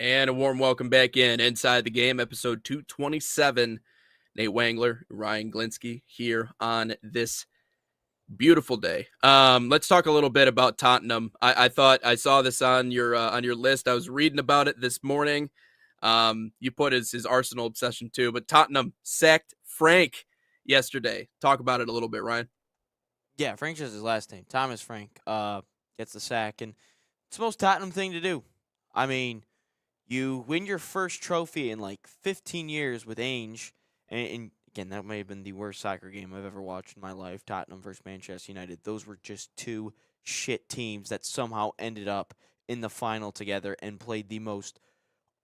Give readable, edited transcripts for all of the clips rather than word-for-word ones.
And a warm welcome back Inside the Game, episode 227. Nate Wangler, Ryan Glinsky here on this beautiful day. Let's talk a little bit about Tottenham. I thought I saw this on your list. I was reading about it this morning. You put his Arsenal obsession too, but Tottenham sacked Frank yesterday. Talk about it a little bit, Ryan. Yeah, Frank's just his last name. Thomas Frank gets the sack, and it's the most Tottenham thing to do. I mean, you win your first trophy in like 15 years with Ainge, and again, that may have been the worst soccer game I've ever watched in my life. Tottenham versus Manchester United. Those were just two shit teams that somehow ended up in the final together and played the most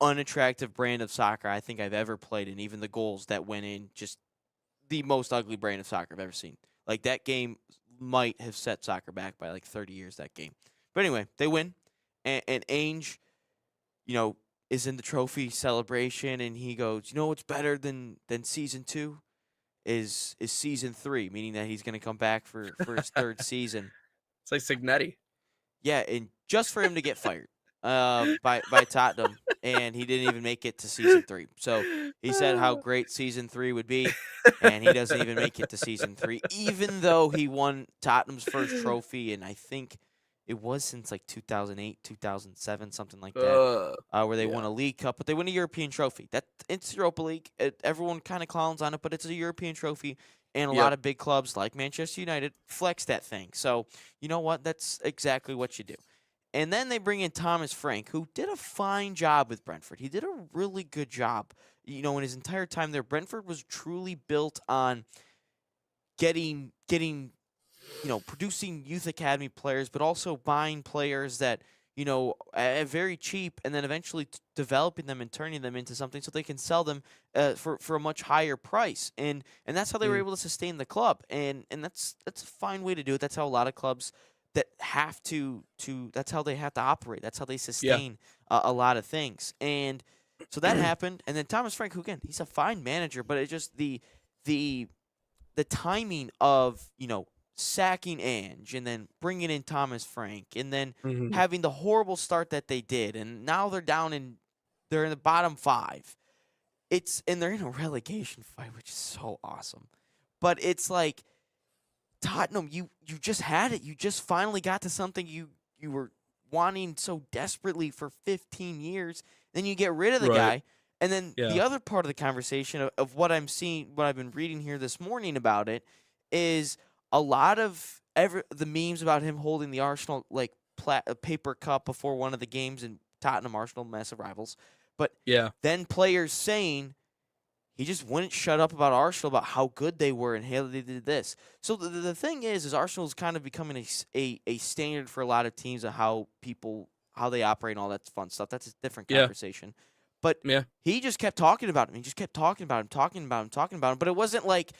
unattractive brand of soccer I think I've ever played, and even the goals that went in, just the most ugly brand of soccer I've ever seen. Like, that game might have set soccer back by like 30 years, that game. But anyway, they win, and Ainge, is in the trophy celebration, and he goes, what's better than season 2 is season 3, meaning that he's going to come back for his third season. It's like Signetti. Yeah, and just for him to get fired by Tottenham, and he didn't even make it to season 3. So he said how great season 3 would be, and he doesn't even make it to season 3, even though he won Tottenham's first trophy, and I think it was since like 2008, 2007, something like that, where they won a League Cup, but they win a European trophy. It's Europa League. Everyone kind of clowns on it, but it's a European trophy, and a lot of big clubs like Manchester United flex that thing. So you know what? That's exactly what you do. And then they bring in Thomas Frank, who did a fine job with Brentford. He did a really good job. In his entire time there, Brentford was truly built on getting producing youth academy players, but also buying players that, very cheap, and then eventually developing them and turning them into something so they can sell them for a much higher price. And that's how they were able to sustain the club. And that's a fine way to do it. That's how a lot of clubs that have to that's how they have to operate. That's how they sustain a lot of things. And so that happened. And then Thomas Frank, who again, he's a fine manager, but it just the timing of, sacking Ange and then bringing in Thomas Frank and then having the horrible start that they did, and now they're in the bottom 5. And they're in a relegation fight, which is so awesome. But it's like, Tottenham, you just had it. You just finally got to something you were wanting so desperately for 15 years. Then you get rid of the guy. And then the other part of the conversation of what I'm seeing, what I've been reading here this morning about it, is a lot of the memes about him holding the Arsenal paper cup before one of the games, in Tottenham Arsenal, massive rivals. But then players saying he just wouldn't shut up about Arsenal, about how good they were and how they did this. So the thing is Arsenal's kind of becoming a standard for a lot of teams of how they operate and all that fun stuff. That's a different conversation. But he just kept talking about him. He just kept talking about him. But it wasn't like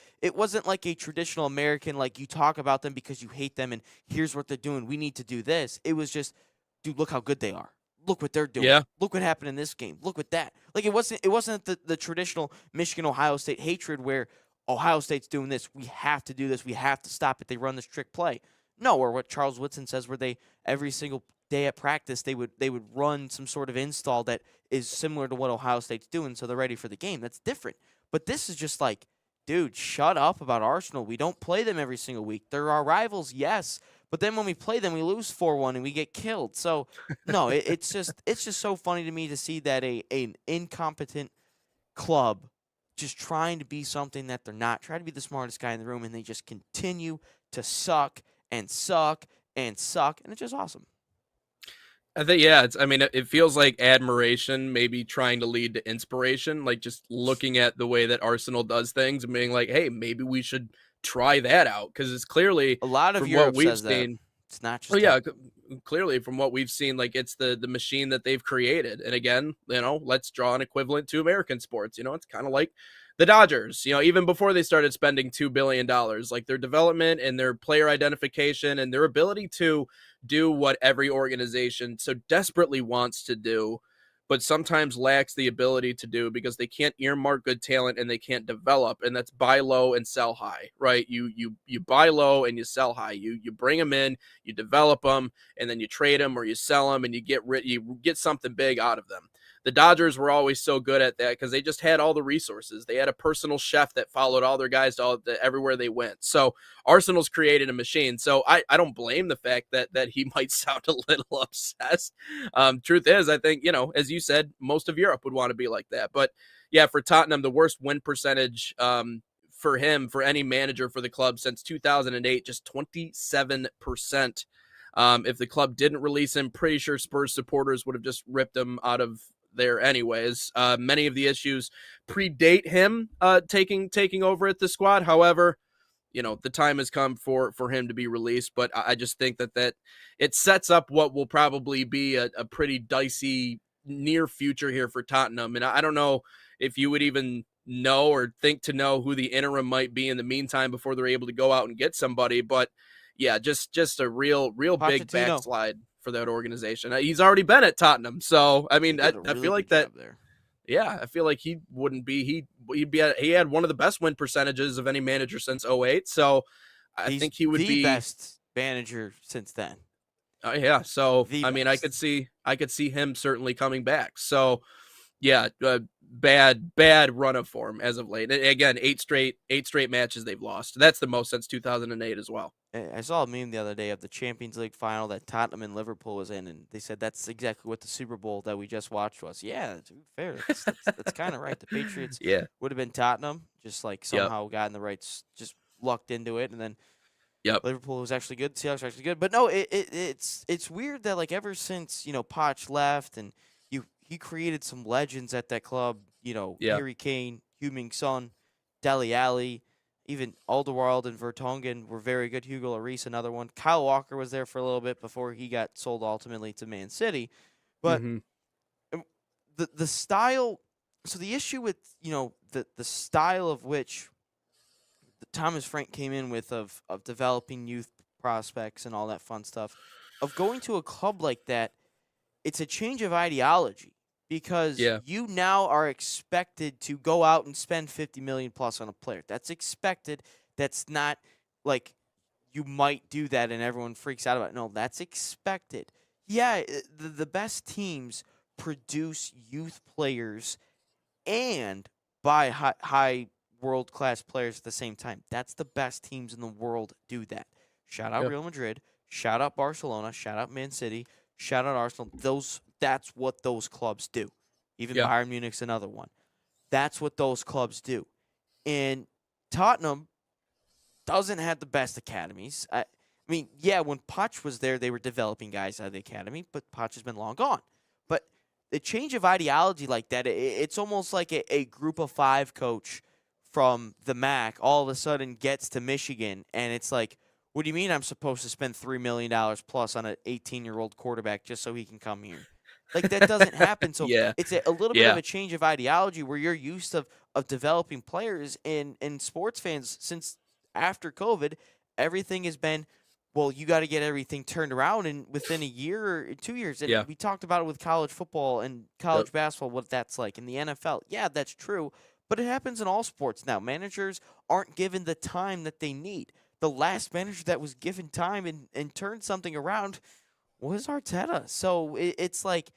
a traditional American, like, you talk about them because you hate them and here's what they're doing. We need to do this. It was just, dude, look how good they are. Look what they're doing. Look what happened in this game. Look at that. Like, it wasn't the traditional Michigan-Ohio State hatred where Ohio State's doing this. We have to do this. We have to stop it. They run this trick play. No, or what Charles Woodson says, where they every single day at practice they would run some sort of install that is similar to what Ohio State's doing, so they're ready for the game. That's different. But this is just like, dude, shut up about Arsenal. We don't play them every single week. They're our rivals, yes. But then when we play them, we lose 4-1 and we get killed. So, no, it's just so funny to me to see that an incompetent club just trying to be something that they're not, trying to be the smartest guy in the room, and they just continue to suck and suck and suck, and it's just awesome. I think, it feels like admiration maybe trying to lead to inspiration, like just looking at the way that Arsenal does things and being like, hey, maybe we should try that out, because it's clearly a lot of Europe says that. It's not just clearly from what we've seen, like, it's the machine that they've created. And again, let's draw an equivalent to American sports. It's kind of like the Dodgers, even before they started spending $2 billion, like their development and their player identification and their ability to do what every organization so desperately wants to do, but sometimes lacks the ability to do because they can't earmark good talent and they can't develop. And that's buy low and sell high, right? You buy low and you sell high. You bring them in, you develop them, and then you trade them or you sell them and you get something big out of them. the Dodgers were always so good at that because they just had all the resources. They had a personal chef that followed all their guys to everywhere they went. So Arsenal's created a machine. So I don't blame the fact that he might sound a little obsessed. Truth is, I think, as you said, most of Europe would want to be like that. But yeah, for Tottenham, the worst win percentage for him, for any manager for the club since 2008, just 27%. If the club didn't release him, pretty sure Spurs supporters would have just ripped him out of there anyways. Many of the issues predate him taking over at the squad. However, the time has come for him to be released, but I just think that it sets up what will probably be a pretty dicey near future here for Tottenham. And I don't know if you would even know or think to know who the interim might be in the meantime before they're able to go out and get somebody. But yeah, just a real big backslide for that organization. He's already been at Tottenham, so I mean, I feel like that. There. Yeah, I feel like he wouldn't be. He had one of the best win percentages of any manager since 08. So I think he would be the best manager since then. Oh yeah, so I mean, I could see him certainly coming back. So yeah, bad run of form as of late. And again, eight straight matches they've lost. That's the most since 2008 as well. I saw a meme the other day of the Champions League final that Tottenham and Liverpool was in, and they said that's exactly what the Super Bowl that we just watched was. Yeah, to be fair, that's kind of right. The Patriots would have been Tottenham, just like somehow got in the right, just lucked into it, and then Liverpool was actually good. Seahawks were actually good, but no, it's weird that like ever since Poch left and he created some legends at that club. Harry Kane, Heung-min Son, Dele Alli. Even Alderweireld and Vertonghen were very good. Hugo Lloris, another one. Kyle Walker was there for a little bit before he got sold ultimately to Man City. But the style – so the issue with, the style of which Thomas Frank came in with of developing youth prospects and all that fun stuff, of going to a club like that, it's a change of ideology. Because you now are expected to go out and spend $50 million plus on a player. That's expected. That's not like you might do that and everyone freaks out about it. No, that's expected. Yeah, the best teams produce youth players and buy high world-class players at the same time. That's the best teams in the world do that. Shout out Real Madrid. Shout out Barcelona. Shout out Man City. Shout out Arsenal. That's what those clubs do. Even Bayern Munich's another one. That's what those clubs do. And Tottenham doesn't have the best academies. I mean, when Poch was there, they were developing guys out of the academy, but Poch has been long gone. But the change of ideology like that, it's almost like a group of five coach from the MAC all of a sudden gets to Michigan, and it's like, what do you mean I'm supposed to spend $3 million plus on an 18-year-old quarterback just so he can come here? Like, that doesn't happen. So it's a little bit of a change of ideology where you're used of developing players. And sports fans, since after COVID, everything has been, well, you got to get everything turned around and within a year or 2 years. And we talked about it with college football and college basketball, what that's like. In the NFL, that's true. But it happens in all sports now. Managers aren't given the time that they need. The last manager that was given time and turned something around was Arteta. So it's like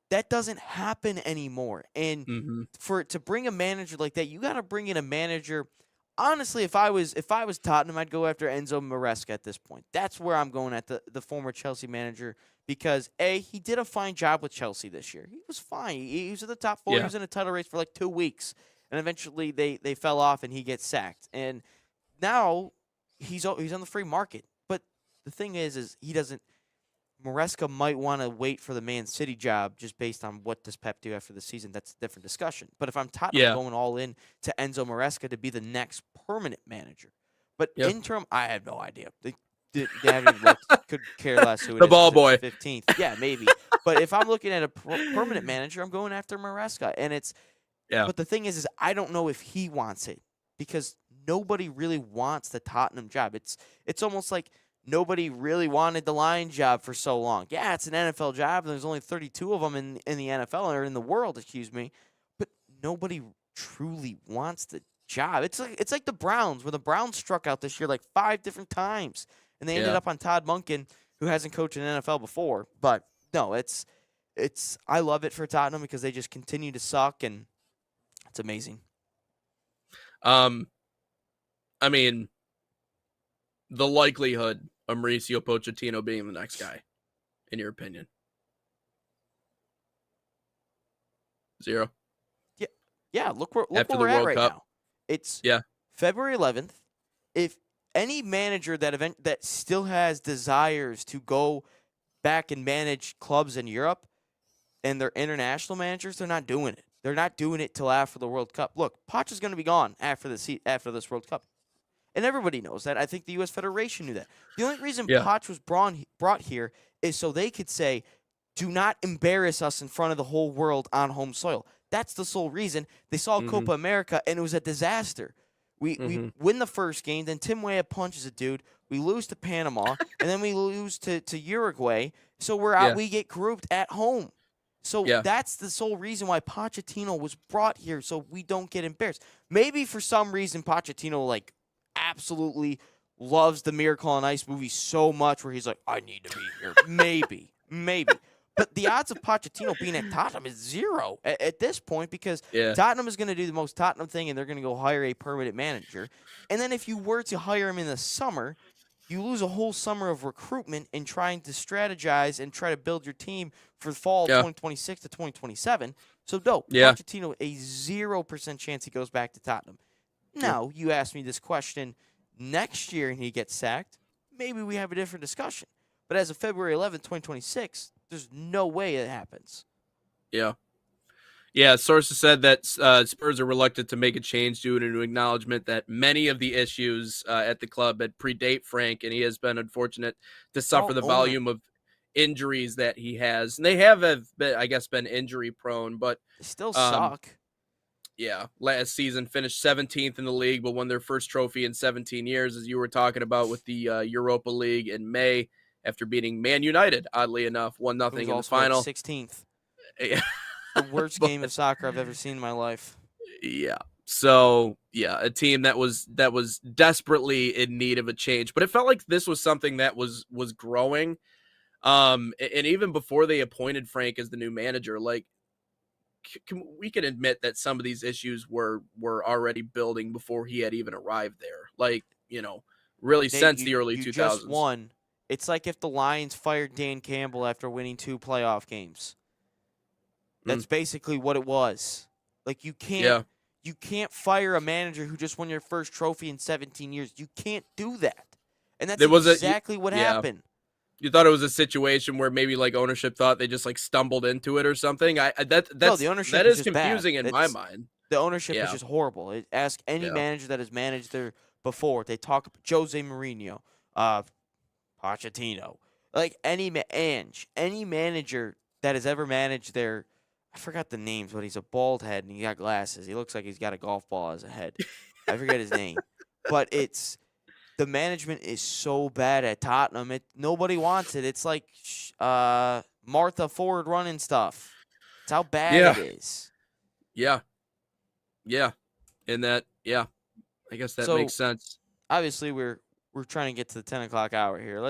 that doesn't happen anymore. And to bring a manager like that, you got to bring in a manager. Honestly, if I was Tottenham, I'd go after Enzo Maresca at this point. That's where I'm going at the former Chelsea manager because he did a fine job with Chelsea this year. He was fine. He was at the top four. He was in a title race for like 2 weeks, and eventually they fell off and he gets sacked. And now he's on the free market. But the thing is he doesn't. Maresca might want to wait for the Man City job just based on what does Pep do after the season. That's a different discussion. But if I'm Tottenham going all in to Enzo Maresca to be the next permanent manager. But interim, I have no idea. They haven't even looked, could care less who it is. The ball boy. 15th. Yeah, maybe. But if I'm looking at a permanent manager, I'm going after Maresca. And it's but the thing is I don't know if he wants it because nobody really wants the Tottenham job. It's almost like nobody really wanted the Lions job for so long. Yeah, it's an NFL job, and there's only 32 of them in the NFL or in the world, excuse me. But nobody truly wants the job. It's like the Browns, where the Browns struck out this year like 5 different times, and they ended up on Todd Monken, who hasn't coached in the NFL before. But no, I love it for Tottenham because they just continue to suck, and it's amazing. I mean, the likelihood of Mauricio Pochettino being the next guy, in your opinion? 0? Yeah. Look where After the we're at World right Cup? now. It's Yeah. February 11th. If any manager that still has desires to go back and manage clubs in Europe, and they're international managers, they're not doing it. They're not doing it till after the World Cup. Look, Poch is going to be gone after this World Cup. And everybody knows that. I think the U.S. Federation knew that. The only reason Yeah. Poch was brought here is so they could say, do not embarrass us in front of the whole world on home soil. That's the sole reason. They saw Copa America, and it was a disaster. We win the first game, then Tim Weah punches a dude. We lose to Panama, and then we lose to Uruguay. So we're out. Yeah. We get grouped at home. So that's the sole reason why Pochettino was brought here, so we don't get embarrassed. Maybe for some reason Pochettino absolutely loves the Miracle on Ice movie so much where he's like, I need to be here. Maybe. But the odds of Pochettino being at Tottenham is 0 at this point because Tottenham is going to do the most Tottenham thing, and they're going to go hire a permanent manager. And then if you were to hire him in the summer, you lose a whole summer of recruitment and trying to strategize and try to build your team for the fall of 2026 to 2027. So, no, Pochettino, a 0% chance he goes back to Tottenham. Now, you ask me this question next year and he gets sacked, maybe we have a different discussion. But as of February 11th, 2026, there's no way it happens. Yeah. Yeah, sources said that Spurs are reluctant to make a change due to an acknowledgement that many of the issues at the club had predate Frank, and he has been unfortunate to suffer the volume of injuries that he has. And they have, been injury prone, but they still suck. Yeah, last season finished 17th in the league, but won their first trophy in 17 years, as you were talking about with the Europa League in May after beating Man United, oddly enough, 1-0 in the final. 16th. Yeah. The worst game of soccer I've ever seen in my life. Yeah. So, a team that was desperately in need of a change. But it felt like this was something that was growing. And even before they appointed Frank as the new manager, we can admit that some of these issues were already building before he had even arrived there. Really since the early 2000s. You just won. It's like if the Lions fired Dan Campbell after winning 2 playoff games. That's basically what it was. You can't fire a manager who just won your first trophy in 17 years. You can't do that. And that's exactly what happened. You thought it was a situation where maybe ownership thought they just stumbled into it or something. No, the ownership that is confusing in my mind. The ownership is just horrible. Ask any manager that has managed there before. They talk about Jose Mourinho, Pochettino, any manager that has ever managed there. I forgot the names, but he's a bald head and he got glasses. He looks like he's got a golf ball as a head. I forget his name, but the management is so bad at Tottenham. Nobody wants it. It's like Martha Ford running stuff. It's how bad it is. Yeah. And that, I guess that makes sense. Obviously, we're trying to get to the 10 o'clock hour here.